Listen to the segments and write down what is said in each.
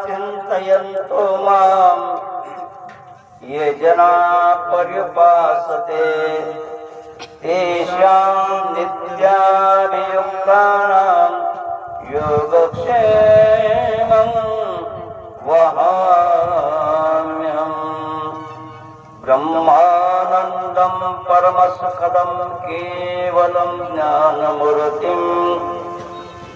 अनन्याश्चिन्तयन्तो माम् ये जना पर्युपासते तेषां नित्याभियुक्तानां योगक्षेमं वहाम्यहम्। ब्रह्मानन्दं परमसुखदं केवलं ज्ञानमूर्तिं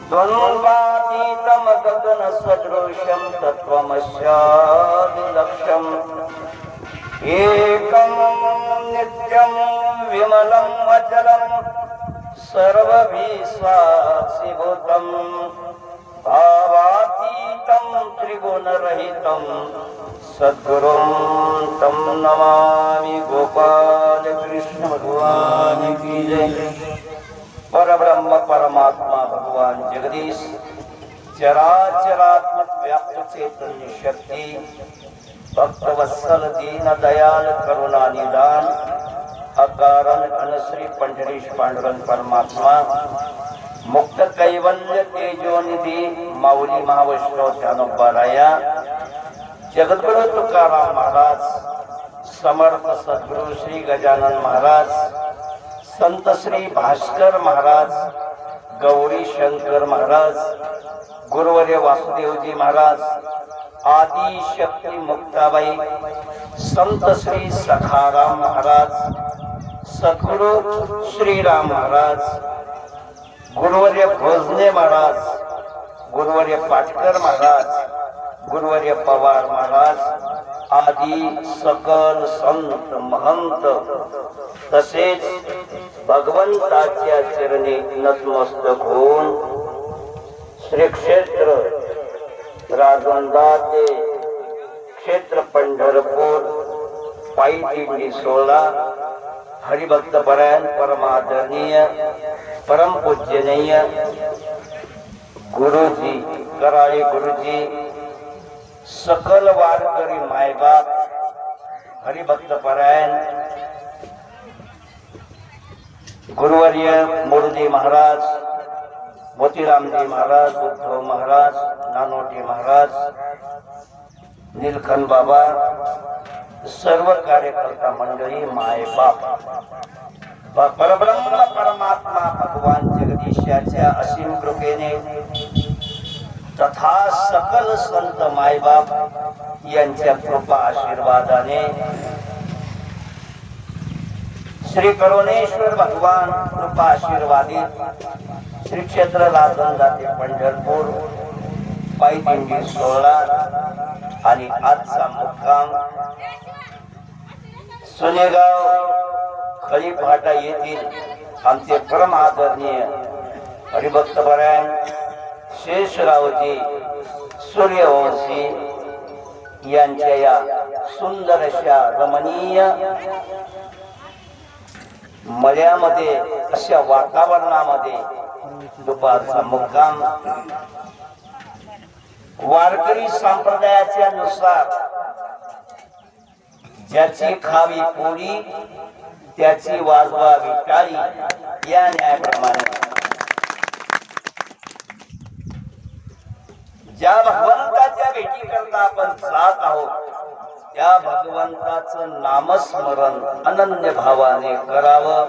द्वन्द्वातीतं गगनसदृशं तत्त्वमस्यादिलक्ष्यम् एकं नित्यं विमलं अचलं सर्वविश्वासिभूतं भावातीतं त्रिगुणरहितं सद्गुरुं तं नमामि। गोपाल कृष्ण भगवान की जय। परब्रह्म परमात्मा भगवान जगदीश चराचरात्मक व्याप्त चैतन्य शक्ति भक्तवत्सल दीन दयाल करुणा निदान अकारण अनश्री पंढरीश पांडुरंग परमात्मा मुक्त कैवल्य तेजोनिधी माऊली महावैष्णव ज्ञानोबाराया जगद्गुरु तुकाराम महाराज समर्थ सद्गुरु श्री गजानन महाराज संत श्री भास्कर महाराज गौरी शंकर महाराज गुरुवर्य वासुदेवजी महाराज आदि शक्ति मुक्ताबाई संत श्री सखाराम महाराज सद्गुरु श्रीराम महाराज गुरुवर्य भोजने महाराज गुरुवर्य पाटकर महाराज गुरुवर्य पवार महाराज आदि सकल संत महंत तसेच भगवंताच्या चरणी नतमस्तक होऊन श्री क्षेत्र राजवंदा ते क्षेत्र पंढरपूर पायी दिंडी 16 हरिभक्त परायण परमादरणीय परम पूजनीय गुरुजी कराळे गुरुजी सकल वारकरी मायबाप हरिभक्त परायण गुरुवर्य मोरजी महाराज मोतीरामजी महाराज उद्धव महाराज नानोटी महाराज नीलकंठ बाबा सर्व कार्यकर्ता मंडळी मायबाप परब्रह्म परमात्मा भगवान जगदीशाच्या असीम कृपेने तथा सकल संत मायबाप यांच्या कृपा आशीर्वादाने श्री करुणेश्वर भगवान कृपा आशीर्वादित श्री क्षेत्र राजवंदा ते पंढरपूर पायी दिंडी 16 आणि आजचा मुक्काम सोनेगाव खळीफाटा येथील आमचे परम आदरणीय हरिभक्त परायण शेषरावजी सूर्यवंशी यांच्या या सुंदर अशा रमणीय मळ्यामध्ये अशा वातावरणामध्ये दुपारचा मुक्काम वारकरी संप्रदायाच्या नुसार ज्याची खावी पोळी त्याची वाजवावी टाळी या न्यायाप्रमाणे ज्या भगवंताच्या भेटी करता आपण जात आहोत त्या भगवंताचं नामस्मरण अनन्य भावाने करावं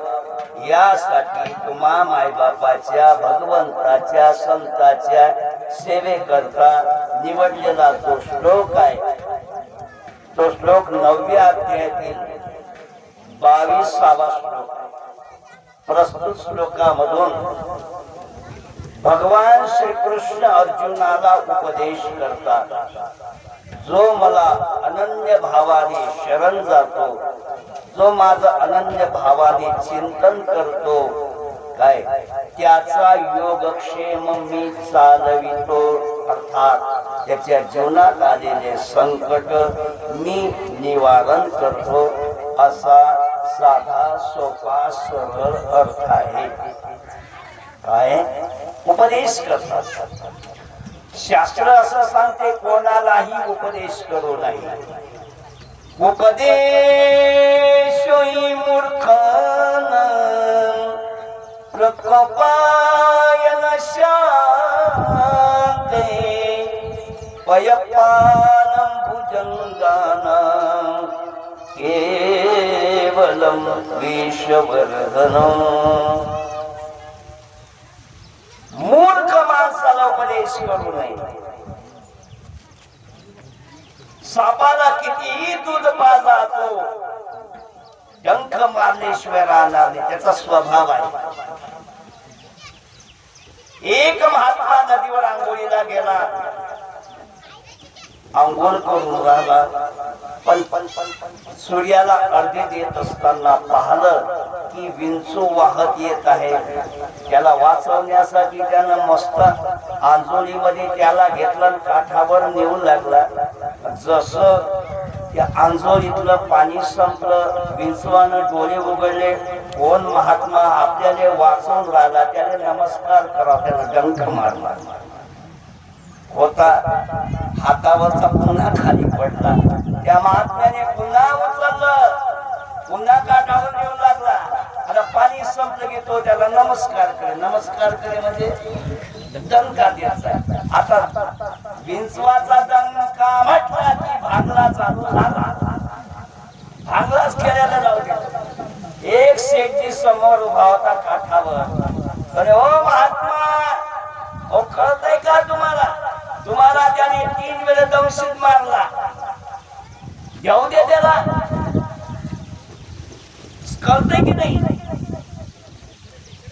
यासाठी तुम्हा मायबापाच्या भगवंताच्या संताच्या सेवेकरता निवडलेला जो श्लोक आहे तो श्लोक 9व्या अध्यायातील 22वा श्लोक प्रस्तुत श्लोकामधून भगवान श्री कृष्ण अर्जुनाला उपदेश करतात जो मला अनन्य भावाने शरण जातो जो माझं अनन्य भावाने चिंतन करतो काय त्याचा योगक्षेम मी चालवितो अर्थात त्याच्या जीवनात आलेले संकट मी निवारण करतो असा साधा सोपा सरळ अर्थ आहे। काय उपदेश करतात शास्त्र असं सांगते कोणालाही उपदेश करू नाही उपदेशोई मूर्खन प्रकोपायन शांते पयपानं भुजंगानां केवलं विषवर्धनम् मूर्ख माणसाला उपदेश करू नये. सापाला कितीही दूध पाजा तो डंख मारल्याशिवाय राहणार नाही, त्याचा स्वभाव आहे. एक महात्मा नदीवर आंघोळीला गेला, आंघोळ करून राहिला, पण सूर्याला अर्धे देत असताना पाहिलं की विंचू वाहत येत आहे. त्याला वाचवण्यासाठी त्यानं मस्त आंजोळीमध्ये त्याला घेतलं, काठावर नेऊ लागला. जसं त्या आंजोळीतलं पाणी संपलं, विंचवानं डोळे उघडले. कोण महात्मा आपल्याला वाचवून राहिला, त्याने नमस्कार करा, त्याला डंख मारला होता. हातावरचा पुन्हा खाली पडला. त्या महात्म्याने पुन्हा उचललं, पुन्हा काठावर येऊ लागला. आता पाणी संपलं की तो त्याला नमस्कार करे. नमस्कार करे म्हणजे डंका द्यायचा. आता विंचवाचा डंका म्हटला की भांगला चालू झाला. भांगलाच केल्याला जाऊ दे. एक शेठजी समोर उभा होता काठावर. अरे ओ महात्मा, ओ कळतंय का तुम्हाला? तुम्हाला त्याने 3 वेळा दंशित मारला, येऊ दे त्याला. कळतंय की नाही?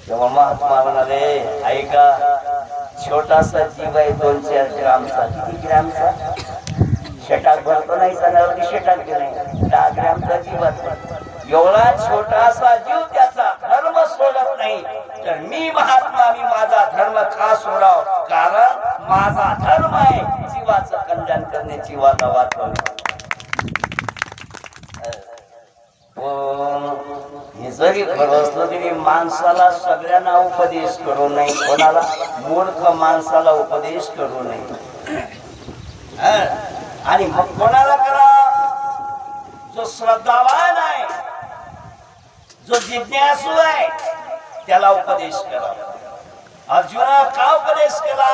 तेव्हा महात्मा म्हणाले, ऐका, छोटासा जीव आहे, 2-4 ग्रामचा. किती ग्रामचा? शेटाक भरतो नाही, सणावरती शेटाक नाही, 10 ग्रामचा जीव असतो. एवढा छोटासा जीव त्याचा धर्म सोडत नाही, तर मी महात्मा, मी माझा धर्म का सोडाव? कारण माझा धर्म आहे जीवाचं कल्याण करणे, जीवाला वाचवणे. हे जरी खरं असलं तरी माणसाला सगळ्यांना उपदेश करू नये, कोणाला मूर्ख माणसाला उपदेश करू नये. आणि मग कोणाला करा? जो श्रद्धावान आहे, जो जिज्ञासू आहे, त्याला उपदेश करा. अर्जुना का उपदेश केला?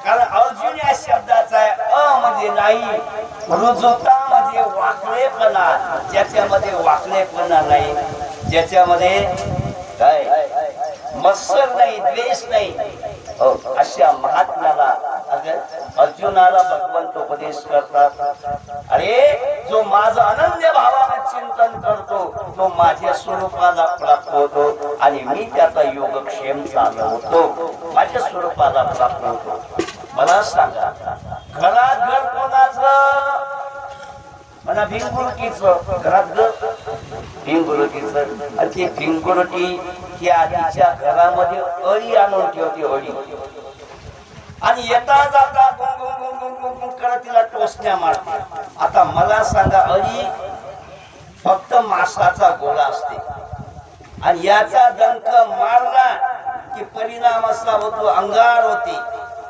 कारण अर्जुन या शब्दाचा आहे अ म्हणजे नाही, रुजुता म्हणजे वाकलेपणा. ज्याच्यामध्ये वाकलेपणा नाही, ज्याच्यामध्ये काय मत्सर नाही, द्वेष नाही, अशा महात्म्याला अर्जुनाला भगवंत उपदेश करतात. अरे जो माझं अनन्य भावाने चिंतन करतो तो माझ्या स्वरूपाला प्राप्त होतो आणि मी त्याचा योगक्षेम चालवतो, माझ्या स्वरूपाला प्राप्त होतो. मला सांगा, घरात घर कोणाचं? म्हणा भिंगुरटीचं. घरात घर भिंगुरटीचं. आणि ती भिंगुरटी ही आधीच्या घरामध्ये अळी आणून ठेवते, अळी. आणि येता जाता गुंगुंग करत तिला टोचण्या मारते. आता मला सांगा, अळी फक्त मांसाचा गोळा असते आणि याचा डंख मारला की परिणाम असा होतो, अंगार होते.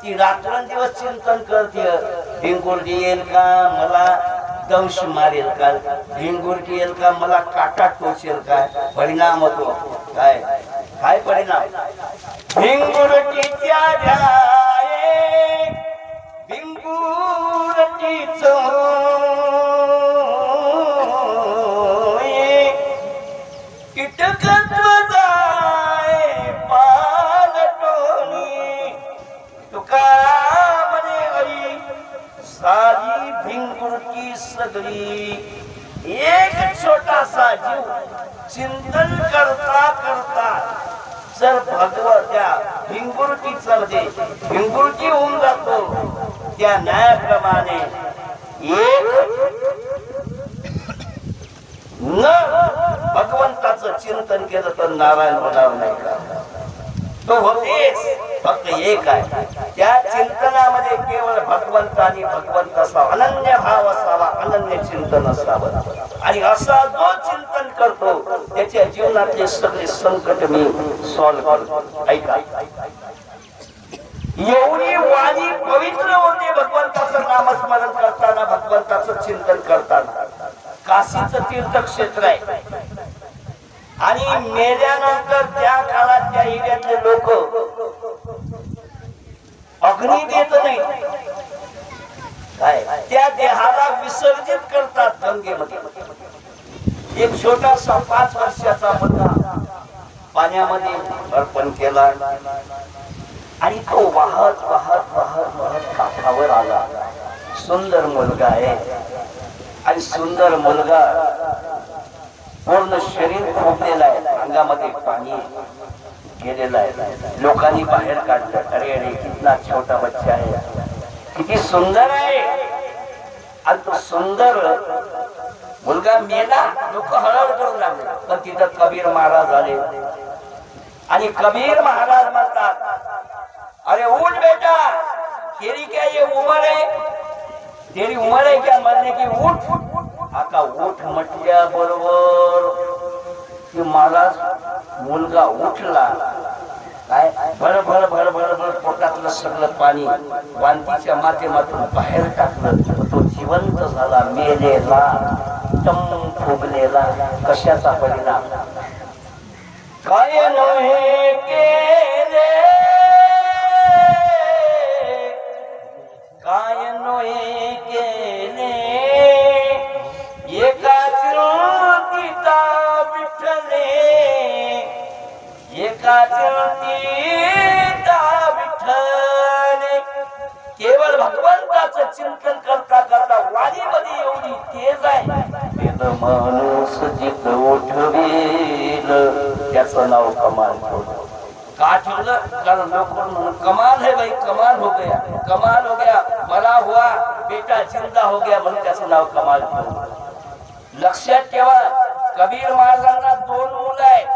ती रात्रंदिवस चिंतन करते, भिंगुरटी येईल का, मला दंश मारेल का, भिंगुरटी येईल का, मला काटा टोचेल का. परिणाम होतो काय? काय परिणाम? भिंगुरटीच्या ध्याये भिंगुरटीच कीटकत्व जाय पालटोनी. तुका म्हणे अरी सारी भिंगुरटी सगळी एक छोटासा जीव चिंतन करता करता जर भगवत त्या भिंगुरटीचा म्हणजे भिंगुरटी होऊन जातो, त्या न्यायाप्रमाणे एक न भगवंताचं चिंतन केलं तर नारायण होणार नाही का? तो होतेच, फक्त एक आहे. त्या चिंतनामध्ये केवळ भगवंत आणि भगवंत असावा, अनन्य भाव असावा, अनन्य चिंतन असावं. आणि असा जो चिंतन करतो त्याच्या जीवनातले सगळे संकट मी सॉल्व्ह करतो. ऐका, एवढी वाणी पवित्र होते भगवंताचं नामस्मरण करताना, भगवंताचं चिंतन करताना. काशीचं तीर्थक्षेत्र आहे आणि मेल्यानंतर त्या काळात त्या एरियातले लोक अग्नी देत नाही, काय त्या देहाला विसर्जित करतात गंगेमध्ये. एक छोटासा 5 वर्षाचा मुलगा पाण्यामध्ये अर्पण केला आणि तो वाहत वाहत वाहत वाहत काठावर आला. सुंदर मुलगा आहे आणि सुंदर मुलगा पूर्ण शरीर खोपलेला आहे, अंगामध्ये पाणी गेलेलं आहे. लोकांनी बाहेर काढलं. अरे अरे कितना छोटा बच्चा आहे, किती सुंदर आहे. आणि तो सुंदर मुलगा मेला. लोक हळहळ करू लागले. पण तिथं कबीर महाराज आले आणि कबीर महाराज म्हणतात, अरे उठ बेटा, तेरी क्या ये उम्र है, तेरी उम्र है क्या मरने की, उठ. आता उठ म्हटल्या बरोबर की महाराज मुलगा उठला. काय भर भर भर भर भर पोटातलं सगळं पाणी वांतीच्या माध्यमातून बाहेर टाकलं. तो जिवंत झाला. मेलेला टम फुगलेला. कशाचा परिणाम? काय नव्हे केले, काय नव्हे केले, एकाच गीता विठ्ठले, एकाच गीता विठ्ठले. केवळ भगवंताचं चिंतन करता करता वाणीमध्ये एवढी तेज आहे. माणूस जित उठवेल त्याचं नाव कमाल ठेवलं. का ठेवलं? कारण लोक म्हणून कमाल है भाई, कमाल हो गया, कमाल हो गया, मला हुआ बेटा जिंदा हो गया म्हणून त्याचं नाव कमाल ठेवलं. लक्षात ठेवा, कबीर महाराजांना 2 मुलं आहेत,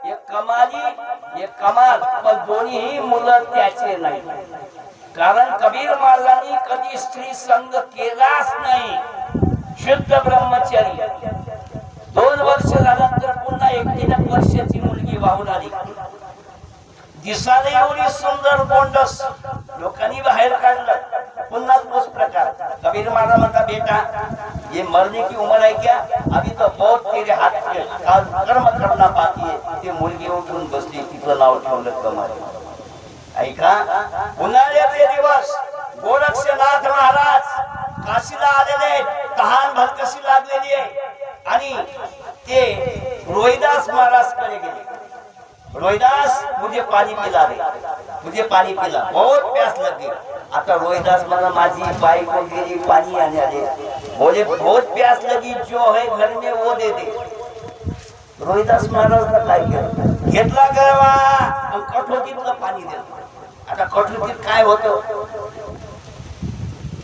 एक कमाली एक कमाल. पण दोन्ही मुलं त्याचे नाही. कारण कबीर महाराजांनी कधी स्त्री संग केलाच नाही. शुद्ध ब्रह्मचारी. 2 वर्ष झाल्यानंतर पुन्हा 1 वर्षाची मुलगी वाहून आली. दिसायला एवढी सुंदर गोंडस. लोकांनी बाहेर काढलं. पुन्हा तोच प्रकार. कबीर महाराज म्हणता, बेटा ये मरने की उम्र है क्या, अभी तो बहुत तेरे हाथ में कर्म करना बाकी है. ती मुलगी उठून बसली. तिचं नाव ठेवलं कमाल. ऐका, उन्हाळ्याचे दिवस गोरक्षनाथ महाराज काशीला आलेले. तहान भरकशी लागलेली आहे आणि ते रोहिदास महाराज कडे गेले. रोहिदास मुझे पानी पिला रे, मुझे पानी पिला, बहुत प्यास लगी. आता रोहिदास मला माझी बायको गेली पाणी आणायला. बोले बहुत प्यास लगी, जो है घर में वो दे दे. रोहिदास महाराज काय केलं? घेतला गरवा कठोटीतलं पाणी दिलं. आता कठोटीत काय होतं?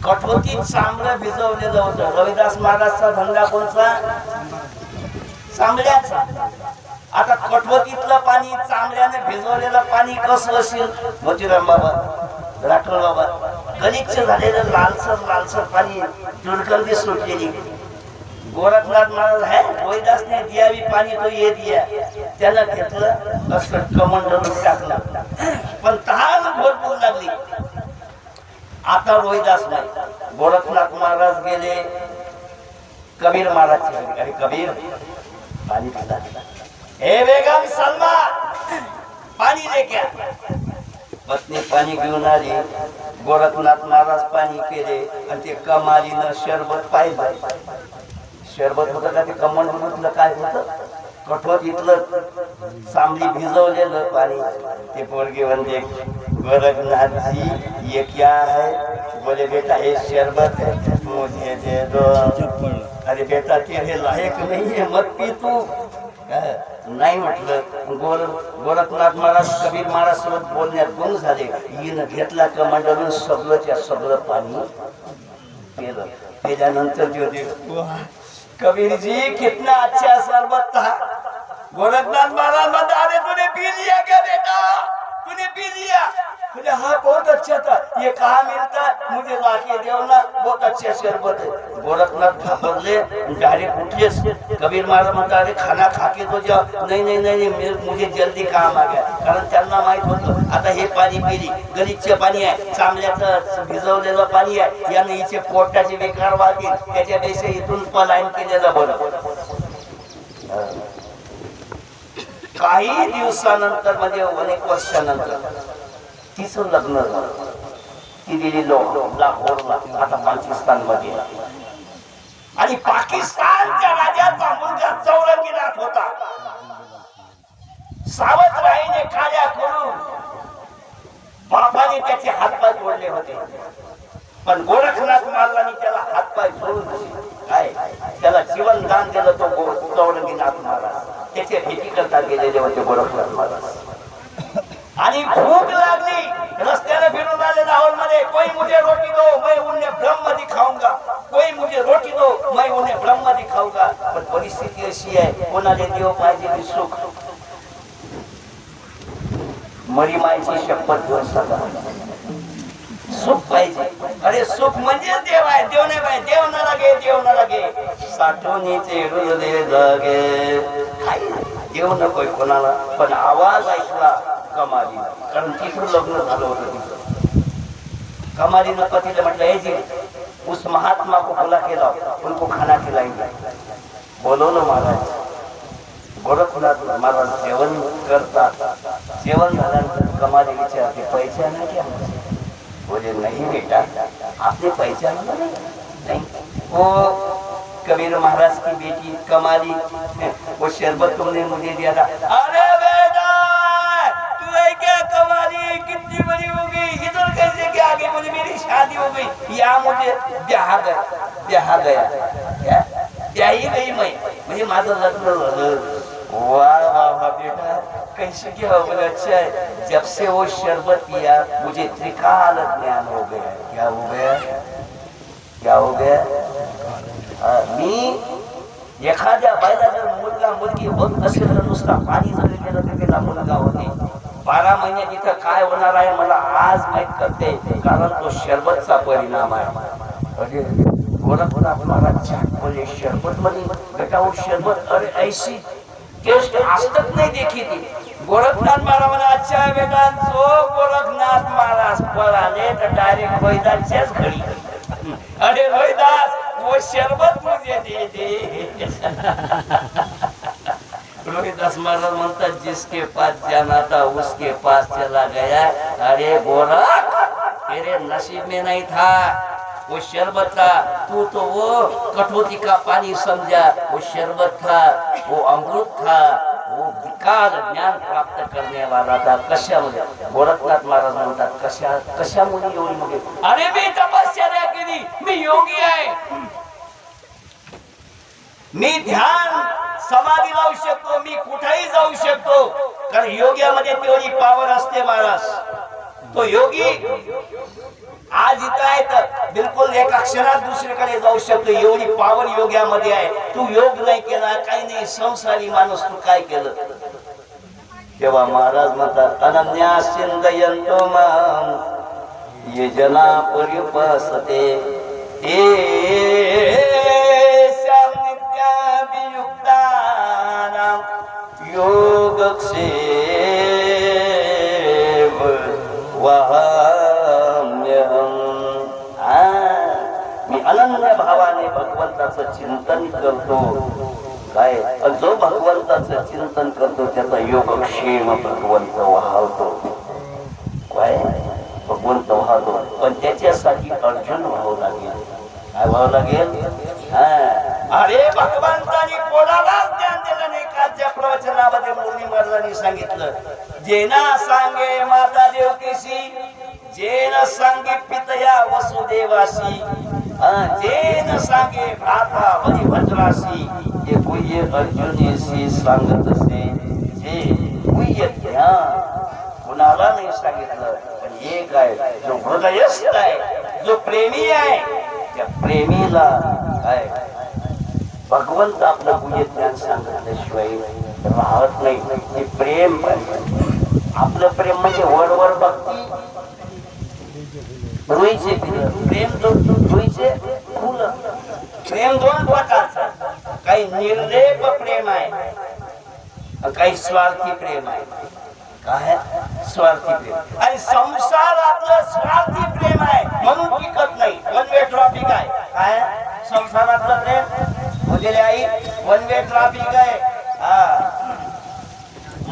कठोटीत चांगलं भिजवलेलं होतं. रविदास महाराजचा धंदा कोणचा? चांगल्याचा. आता कठोतीतलं पाणी चांगल्याने भिजवलेलं पाणी कसं असेल? मोतीराम बाबा, राठोड बाबा, गलिच्छ झालेलं लालसर लालसर पाणी, दुर्गंधी सुटलेली. गोरखनाथ महाराज है, रोहिदास ने दिया भी पाणी तो ये दिया. त्यानं घेतलं असं कमंडलून टाकलं. पण तहान भरपूर लागली. आता रोहिदास नाही. गोरखनाथ महाराज गेले कबीर महाराज. अरे कबीर पाणी पिला. हे बेगम सलमा पाणी दे क्या. पत्नी पाणी घेऊन आली. गोरखनाथ महाराज पाणी केले आणि ते कमालीनं शरबत पाहिलं. शरबत होतं का ते कमंडलूतलं काय होतं? कठोर इथलं चांगली भिजवलेलं पाणी. ते पोरगे म्हणले, गोरखनाथ जी ये क्या है? बोले बेटा ये शरबत है, मुझे दे दो. अरे बेटा तेरे लायक नहीं है, मत पी तू. नाही म्हटलं. गोरखनाथ महाराज कबीर महाराज सोबत बोलण्यात गुंग झाले. हिनं घेतला कमंडलून सगळंच्या सगळं पाणी पिलं. त्याच्यानंतर ते होते, कबीर जी कितना अच्छा शरबत था. गोरखनाथ महाराज बता रहे, तूने पी लिया क्या बेटा, तूने पी लिया? बोले हाँ बहुत अच्छा था. ये कहाँ मिलता है? मुझे लाके दो ना, बहुत अच्छा शरबत है. गोरखनाथ घाबरले, डायरेक्ट उठले. कबीर महाराज म्हणता, अरे खाना खा के तो जाओ. नहीं नहीं नहीं, मुझे जल्दी काम आ गया. कारण त्यांना माहित होतं आता हे पाणी पिली, गलिच्छ पाणी आहे, चांगल्याचं भिजवलेलं पाणी आहे, याने हिचे पोटाचे विकार वाढतील. त्याच्यापेक्षा इथून पलायन केलेलं बरं. काही दिवसानंतर म्हणजे अनेक वर्षानंतर तिचं लग्न झालं. ती दिली लाहोरला, आता पाकिस्तान मध्ये. आणि पाकिस्तानच्या राजाचा मुलगा चौरंगीनाथ होता. सावतरायने काळ्या करून बापाने त्याचे हातपाय तोडले होते, पण गोरखनाथ महाराजांनी त्याला हातपाय जोडून काय त्याला जीवन दान दिलं. तो चौरंगीनाथ महाराज त्याचे भेटी करता गेलेले होते गोरखनाथ महाराज. आणि भूक लागली, रस्त्याने फिरून आले लाहोर मध्ये. कोई मुझे रोटी दो मैं उन्हें ब्रह्म दिखाऊंगा, कोई मुझे रोटी दो मैं उन्हें ब्रह्म दिखाऊंगा. पण परिस्थिती अशी आहे, कोणाला देव पाहिजे सुख. मरीमायची शपथ घेऊन सदा सुख पाहिजे. अरे सुख म्हणजे देव आहे, देव नाही पाहिजे. देव न लागे, देव न लागे, साठवणीचे हृदय जागे. काही देव नकोय कोणाला, पण आवाज ऐकला कमालीनं, कारण तिथून लग्न झालं होतं तिथं. कमालीनं पतीला म्हटलं, हे जी उस महात्मा को बुला के लाओ, उनको खाना खिलाएंगे. बोलवलं महाराज. गोरखनाथ महाराज जेवण करतात. जेवण झाल्यानंतर कमाली विचारते, पहचाना क्या? बोले नहीं बेटा, आपने पहचाना नहीं? वो कबीर महाराज की बेटी कमाली, वो शरबत तुमने मुझे दिया था. अरे बेटा तू है क्या कमाली, कितनी बड़ी हो गई, इधर कैसे क्या आ गई? मुझे मेरी शादी हो गई, या मुझे ब्याह गया. क्या ब्याही गई मैं, म्हणजे माझं लग्न झालं. वाह वाह बेटा, कैसे क्या हो गया? अच्छा है, जब से वो शरबत पिया मुझे त्रिकाल ज्ञान हो गया. क्या हो गया? क्या हो गया? मी एखाद्या बायला जर मुलगा मुलगी होत असेल तर नुसता पाणी जरी गेलं तर त्याला मुलगा होते. 12 महिने तिथं काय होणार आहे मला आज माहित करते, कारण तो शरबतचा परिणाम आहे. गोरखनाथ महाराज बोले शरबत मध्ये बेटा वो शरबत, अरे ऐसी टेस्ट आज तक नहीं देखी थी. गोरखनाथ महाराज, अच्छा है बेटा. जो गोरखनाथ महाराज पळाले तर डायरेक्ट रोहिदासच्याच घरी. अरे रोहिदास वो शरबत मुझे दे दे. रोहिदास महाराज म्हणतात, जिसके पास जाना था उसके पास चला गया. अरे गोरख तेरे नसीब में नहीं था वो शरबत था, तू तो वो कटौती का पानी समझा. वो शरबत था, वो अमृत था, वो विकार ज्ञान प्राप्त करने वाला था. कशामुळे? गोरखनाथ महाराज म्हणतात, कशामुळे एवढी मोठी? अरे मी तपश्चर्या केली, मी योगी आहे, मी ध्यान समाधी लावू शकतो, मी कुठेही जाऊ शकतो. कारण योग्यामध्ये तेवढी पावर असते महाराज. तो योगी आज इथं आहे तर बिलकुल एका क्षणात दुसरीकडे जाऊ शकतो, एवढी पावर योग्यामध्ये आहे. तू योग नाही केला, काही नाही, संसारी माणूस तू काय केलं? तेव्हा महाराज म्हणतात, अनन्या सिंदयंतो माम ये जना पर्युपासते ते श्याम नित्याभियुक्तानां योगक्षेम मी अनन्य भावाने भगवंताचं चिंतन करतो. काय जो भगवंताचं चिंतन करतो त्याचा योगक्षेम भगवंत वाहतो. काय भगवंत वाहतो, पण त्याच्यासाठी अर्जुन व्हावं लागेल. काय व्हावं लागेल? अरे भगवंतानी कोणाला ज्ञान दिलं नाही. कालच्या प्रवचनामध्ये मुरली महाराजांनी सांगितलं, जेना सांगे माता देवकीशी, जेन सांगे पितया वसुदेवासी, जेन सांगे भ्राता बलिभद्रासी, हे गुह्य अर्जुनीशी सांगत असे. जे गुह्य ज्ञान कुणाला नाही सांगितलं, पण एक आहे जो हृदयस्थ आहे, जो प्रेमी आहे, त्या प्रेमीला काय भगवंत आपलं गुह्य ज्ञान सांगितल्याशिवाय राहत नाही. हे प्रेम पाहिजे. आपलं प्रेम म्हणजे वरवर भक्ती, रुईचे प्रेम, रुईचे फुल. प्रेम दोन प्रकारचं, काही निर्लेप प्रेम आहे, काही स्वार्थी प्रेम आहे. काय स्वार्थी प्रेम आणि संसारातलं स्वार्थी प्रेम आहे म्हणून टिकत नाही. वन वे ट्रॉफिक आहे. काय संसारातलं प्रेम म्हणजे आई वन वे ट्रॉफिक आहे.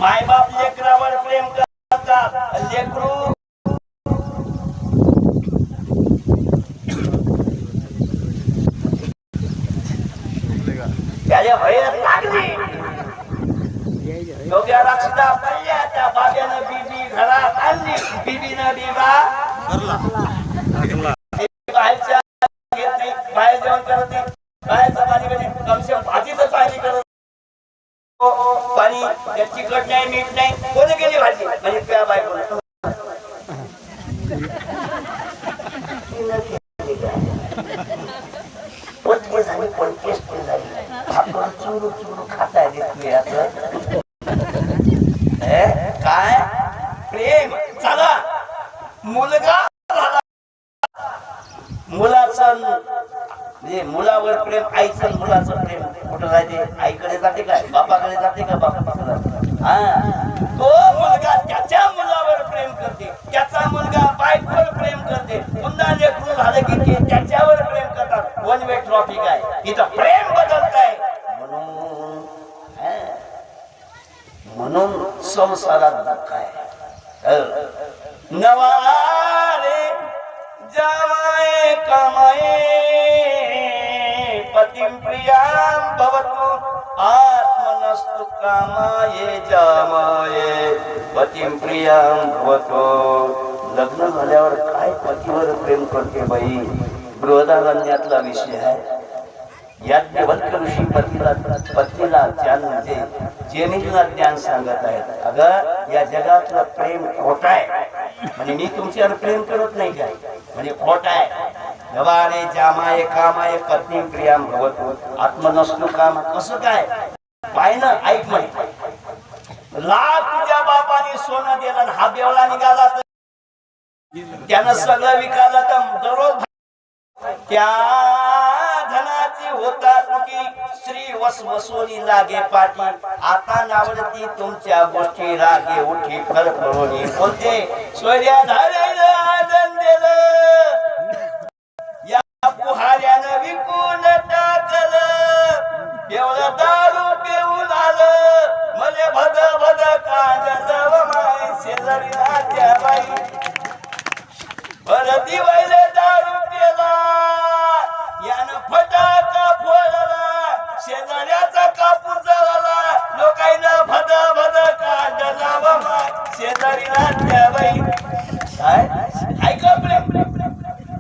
मायबाप लेकरावर प्रेम करतात, लेकरू हयत लागली दोघ्या राक्षसा पडल्या त्या बाब्यानं बीबी घरात आणली बीबीनं बिबा बाहेरच्या घेत नाही बाहेर जेवण करत नाही बाहेरचं पाणी म्हणजे कमसे भाजीचं पाणी करत पाणी त्यात चिकट नाही मीठ नाही कोणी गेली भाजी म्हणजे त्या बायकोला पटके झाली पण टेस्टी झाली आपण चुरू चुरू खाता येत काय प्रेम चला मुलगा मुलाचं म्हणजे मुलावर प्रेम आईचं मुलाचं प्रेम कुठं जाते आईकडे जाते काय बापाकडे जाते का बापाकडे हा तो मुलगा त्याच्या मुलावर प्रेम करते त्याचा मुलगा बायकोवर प्रेम करते पुन्हा लेकरू झालं की ते त्याच्यावर प्रेम करतात वन वे ट्रॉफिक आहे इथं प्रेम बदलताय म्हणून संसारात दुःख आहे नवारे जामाये कामाये पतिं प्रियां भवतु आत्मनस्तु कामाये जामाये पतिं प्रियां भवतु लग्न झाल्यावर काय पतीवर प्रेम करते बाई बृहदारण्यातला विषय आहे याज्ञवल्क्य ऋषी पत्नीला ज्ञान म्हणजे जेनिला ज्ञान सांगत आहेत अगं या जगातलं प्रेम खोटं आहे म्हणजे मी तुमच्यावर प्रेम करत नाही काय म्हणजे खोटं आहे नवारे जामाये कामाये पत्नी प्रियां भवतु आत्मनस्तु काम कसं काय पाहिलं ऐक म्हणे लाख तुझ्या बापाने सोनं दिलं हा बेवला निघाला त्यानं सगळं विकायला तर दररोज त्या धनाची होता तुकी श्री वसवसोनी लागे पाठी आता नावडती तुमच्या गोष्टी रागे उठी फरफरोनी बोलते सोयऱ्या धारायला आनंद दिलं या पुहाऱ्यानं विकून टाकलं एवढं दारू पिऊन आलं मले भद भद कांदल माय शेजारी राहत्या बाई परती वैले दारू पिला यानं फटाका फोडला शेजाऱ्याचा कापूस जळला लोकांना भद भद काढला माय शेजारी राहत्या बाई काय ऐका प्रेम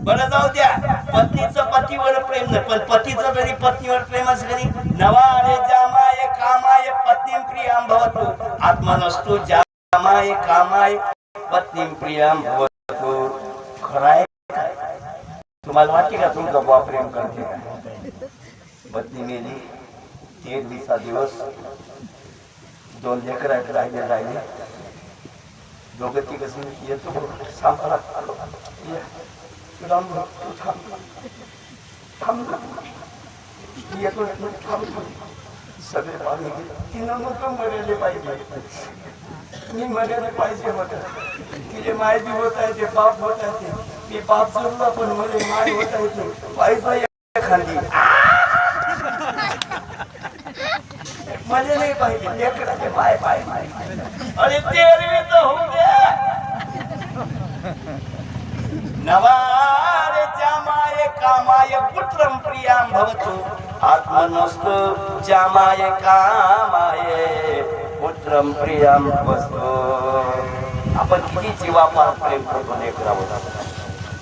बरं जाऊ द्या पत्नीचं पतीवर प्रेम नाही पण पतीचं जरी पत्नीवर प्रेम असलं तरी नवारे जामाये कामाये पत्नीं प्रियां भवतु आत्मनस्तु जामाये कामाये पत्नीं प्रियां भवतु खराय तुम्हाला वाटते का तुमचा बुवा प्रेम करते का पत्नी मेली 13 दिवस 2 लेकरं राहिले दोघं ती कसं येतो सांभाळा सगळे पाणी तिनं नको मरेले पाहिजे मी मर्यादा पाहिजे होतं तिचे माय बी होत आहे ते बाप होत आहे ते मी बाप सोडला पण मला माय होत आहे ते पाहिजे खाली मला नाही पाहिजे लेकराचे माय पाय माय अरे तेरवी तर होऊ द्या नवारे जामाये कामाये पुत्रं प्रियां भवतु आत्मनस्तु जामाये कामाये पुत्रं प्रियां भवतु आपण किती जीवापार प्रेम करतो लेकरावर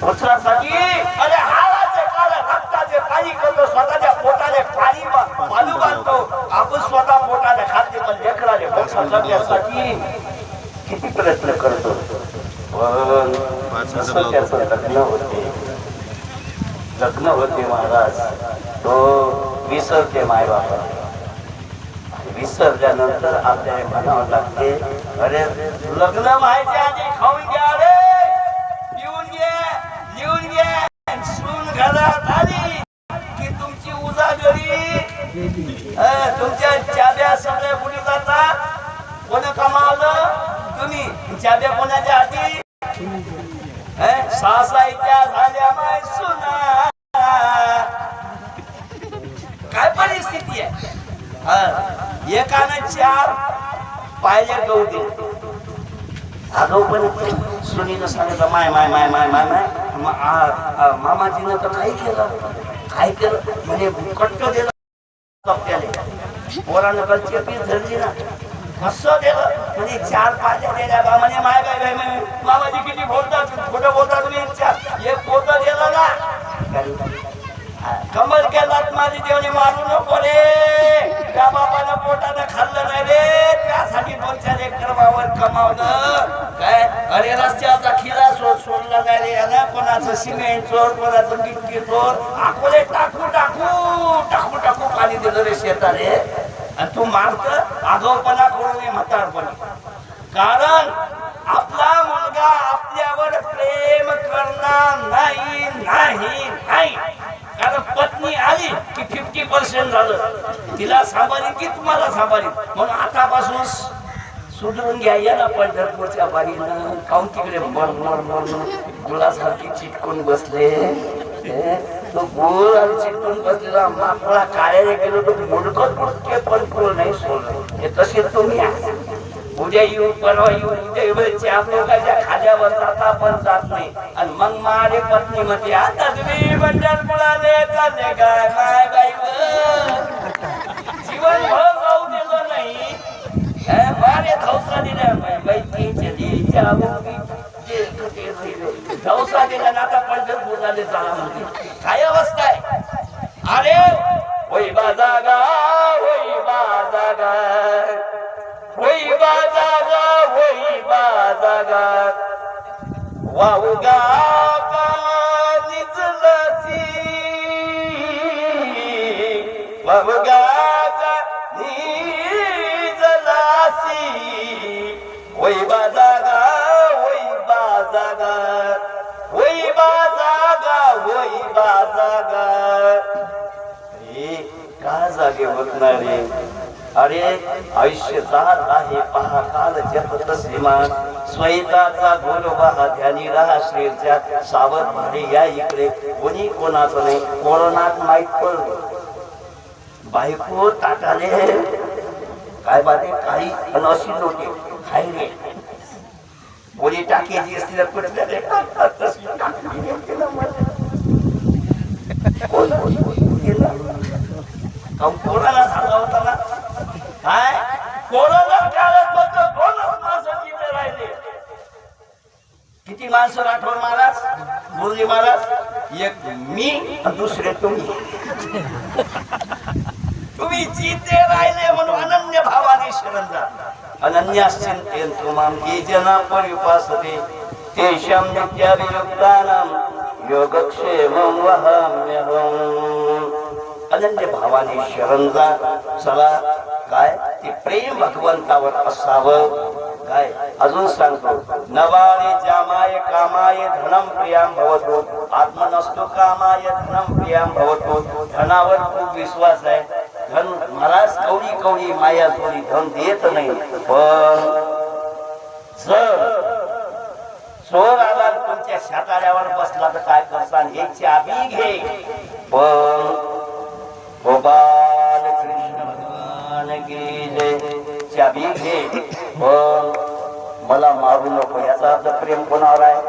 पुत्रासाठी अरे हालाचे काळ रक्ताचे पाणी करतो स्वतःच्या पोटाने पाणी पालू बांधतो आपण स्वतः पोटाने खाते पण लेकराले मोठं करण्यासाठी किती प्रयत्न करतो लग्न होते महाराज तो विसरते माय बापा विसरल्यानंतर आपल्याला म्हणावं लागते अरे लग्न व्हायचे आधी खाऊन घ्या रे पिऊन घ्या लिहून घ्या सून घरात आली की तुमची उजागरी तुमच्या चाब्या सगळ्या कुठे जातात कोण कमावलं तुम्ही चाब्या कोणाच्या हाती सासायच्या झाल्या माय सुना काय परिस्थिती आहे एकानं 4 पाहिजे गहू दे आगाऊ पण सुनीनं सांगितलं माय माय माय माय माय माय मामाजीनं तर काय केलं म्हणजे कट्ट दिलं पोरानं कच्चे पीस धरली ना कसं दिलं म्हणजे 4-5 दिल्या बा म्हणे माय काय मामाजी किती बोलतात कुठं बोलता तुम्ही 4 एक पोत दिलं ना कमल केलात माझी देवने मारू नको रे त्या बापानं पोटानं खाल्लं नाही रे त्यासाठी 2-4 एकर वावर कमावलं काय अरे रस्त्याचा खिला सोडला नाही रे यानं कोणाचं सिमेंट चोर कोणाचं गिट्टी चोर अकोले टाकू टाकू टाकू टाकू पाणी दिलं रे शेताले आणि तू मारत आगाऊपणा करू नये म्हातारपणी कारण आपला मुलगा आपल्यावर प्रेम करणार नाही नाही नाही कारण पत्नी आली की 50% झालं तिला सांभाळीन की तुम्हाला सांभाळीन म्हणून आतापासून सुधरून घ्या ना पंढरपूरच्या बारीनं काऊन तिकडे मर मर मर गुलासारखी चिटकून बसले तो गोल आणि चिटकून बसलेला माकडा काळ्याने गेलो तो मुडकत मुडके पण फुल नाही सोडलं हे तसे तुम्ही उद्या येऊ परवा येऊ उद्या लोकांच्या खाद्यावर जाता पण जात नाही आणि मग माझे पत्नी मध्ये आता तुम्ही पंढरपुराले चालले काय माय बाई जीवनभर जाऊ दिलं नाही मारे धौसा दिल्या धौसा दिला ना आता पंढरपुराले जाणार म्हणजे काय अवस्था आहे अरे होई बाजागा होई बाजागा होई बाजागा होई बाजागा वाऊगा का निजलसी वाऊगा का निजलसी होई बाजागा होई बाजागा होई बाजागा होई बाजागा रे का जागे बघणारे अरे आयुष्य जात आहे पहा काल जपत श्रीमान स्वैताचा गोलोबा ध्यानी राहा श्रीच्या सावध भारी या इकडे कोणी कोणाचं नाही कोरोनात माहीत पडलं बायको ताटाले काय बाते काही अनशी नव्हते खाई रे बोली टाकायची असली तर कुठल्या कोणाला सांगा होता ना काय कोरोना काळात फक्त 2 माणसं तिथे राहिले किती माणसं राठोड महाराज मुरली महाराज एक मी आणि दुसरे तुम्ही जिथे राहिले म्हणून अनन्य भावाने शरण जा अनन्याश्चिंतेन तुमां ये जना परिपासते तेषां नित्याभियुक्तानां योगक्षेमं वहाम्यहम् अनन्य भावाने शरण जा चला काय ते प्रेम भगवंतावर असावं काय अजून सांगतो नवारे जामाय कामाय धनम प्रियाम भवतो आत्मनस्तु कामाय धनम प्रियाम भवतो धनावर खूप विश्वास आहे धन महाराज कवडी कवडी माया थोडी धन देत नाही पण जर चोर आला तुमच्या शाताळ्यावर बसला तर काय करसान हे चाबी घे पण गोपाल कृष्ण भगवान की जय चाबी घे पण मला मारू नको याचा अर्थ प्रेम कोणावर आहे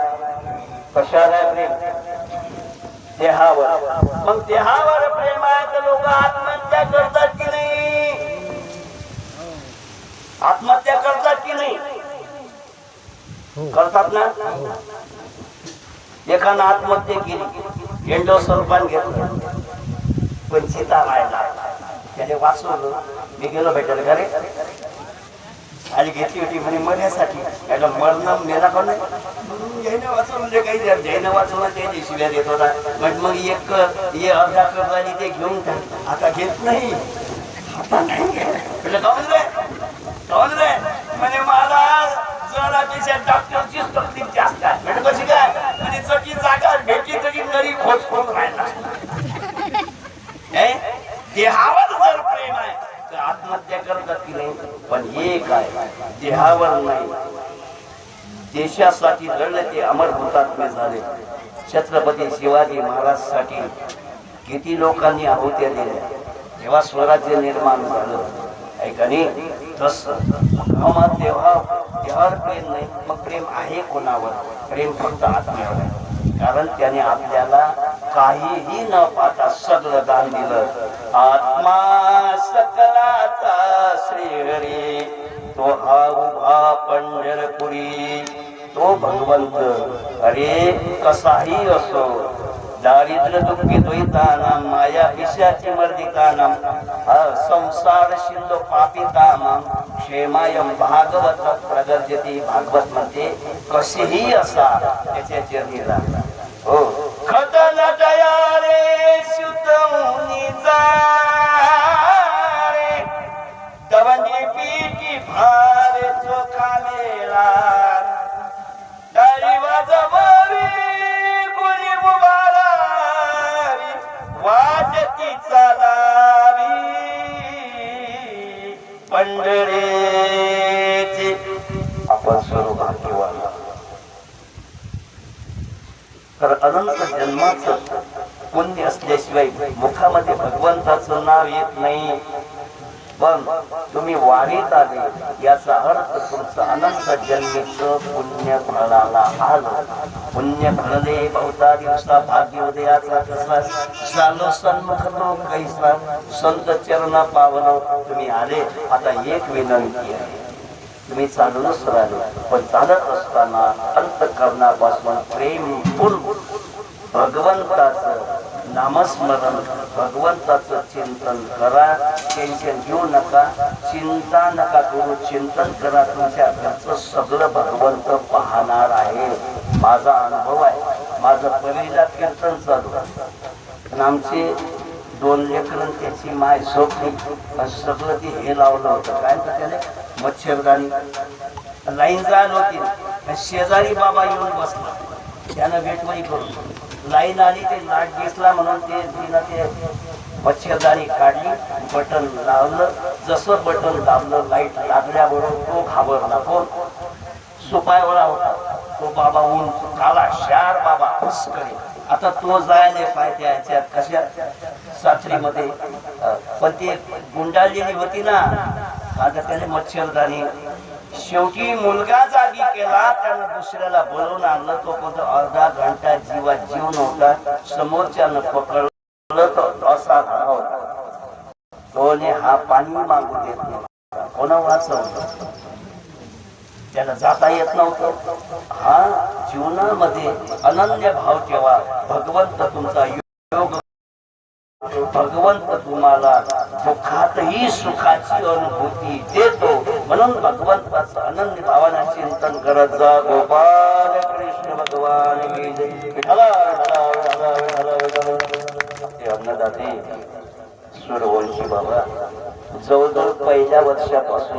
कशाला आहे प्रेम देहावर मग देहावर प्रेम आहे तर लोक आत्महत्या करतात की नाही आत्महत्या करतात की नाही करतात ना एकानं आत्महत्या केली एंडोसल्फान घेतलं पण सीता राहिला त्याने वाचवलं मी गेलो भेटायला घरी आणि घेतली होती म्हणे मरण्यासाठी याला मरण मेला पण नाही जैन वाचवलं म्हणजे काही जैन वाचवलं त्याची शिव्या देत होता मग एक हे अर्धा कर्जाने ते घेऊन टाक आता घेत नाही आता नाही म्हटलं जाऊन रे म्हणे मला जरापेक्षा डॉक्टरचीच तकलीफ जास्त आहे म्हणजे कशी काय म्हणजे जगी जागा भेटली तरी नरी खोच करून राहिला देहावर जर प्रेम आहे तर आत्महत्या करतात की नाही पण हे काय देहावर नाही देशासाठी लढले ते अमर हुतात्मे झाले छत्रपती शिवाजी महाराज साठी किती लोकांनी आहुत्या दिल्या जेव्हा स्वराज्य निर्माण झालं ऐकानी तस देवावर प्रेम नाही मग प्रेम आहे कोणावर प्रेम फक्त आत्म्यावर आहे कारण त्याने आपल्याला काहीही न पाहता सगळं दान दिलं. आत्मा सकलाचा श्रीहरी तो हा उभा पंढरपुरी. तो भगवंत अरे कसाही असो, दारिद्र्य दुःखी द्वैतानाम माया पिशाची मर्दिकानाम संसार शिंदो पापितानाम क्षेमायम भागवत प्रगत्यते. भागवत म्हणते कशीही असा त्याच्या चरणी लागला. हो खदन दया रे सुतमुनी जा रे दवंदी पीठी भार चोखा मेला तारी वाजवावी गुणी मुबारावी वाजती चालावी पंढरीचे. आपण सर्व भाग्यवान तर अनंत जन्माचं पुण्य असल्याशिवाय मुखामध्ये भगवंताचं नाव येत नाही. पण तुम्ही वारीत आले याचा अर्थ तुमचं अनंत जन्मीचं पुण्य फळाला आलं. पुण्य फळले बहुता दिवसा भाग्य उदयाचा कसा झालो सन्मुख तो कैसा संत चरणा पावन तुम्ही आले. आता एक विनंती आहे, तुम्ही चालूनच राहिले पण चालत असताना अंतःकरणापासून प्रेम पूर्ण भगवंताचं नामस्मरण भगवंताचं चिंतन करा. टेन्शन घेऊ नका, चिंता नका करू, चिंतन करा. तुमच्या घरचं सगळं भगवंत पाहणार आहे. माझा अनुभव आहे, माझं पहिला कीर्तन चालू पण आमचे 2 लेकरं त्याची माय झोपली पण सगळं ती हे लावलं होतं काय तर त्याने मच्छरदाणी लाईन जायला होती. शेजारी बाबा येऊन बसला, त्यानं वेटवरी करून लाईन आली, ते लाट दिसला म्हणून तिनं ते मच्छरदाणी काढली, बटन लावलं. जसं बटन दाबलं लाईट लागल्याबरोबर तो घाबरला. कोण? सुपायवाला होता तो बाबा. उंच काला शार बाबा हुसकरी. आता तो जायला पाहिजे याच्यात कशा साखरीमध्ये पण ती गुंडाळलेली होती ना. आता त्याने मच्छरदाणी शेवटी मुलगा जागी केला, त्यानं दुसऱ्याला बोलवून आणलं. तो कोणता अर्धा घंटा जीवात जीव नव्हता. समोरच्यानं पकडलं तर असा घडा होता. तोने हा पाणी मागू देत नव्हता. कोणा वाचवलं? त्याला जाता येत नव्हतं. हा जीवनामध्ये अनन्य भाव ठेवा. भगवंत तुमचा योग, भगवंत तुम्हाला दुःखातही सुखाची अनुभूती देतो. म्हणून भगवंताचं अनन्य भावानं चिंतन करत जा. गोपाल कृष्ण भगवान की जय. अन्नदाते सूर्यवंशी बाबा जवळजवळ पहिल्या वर्षापासून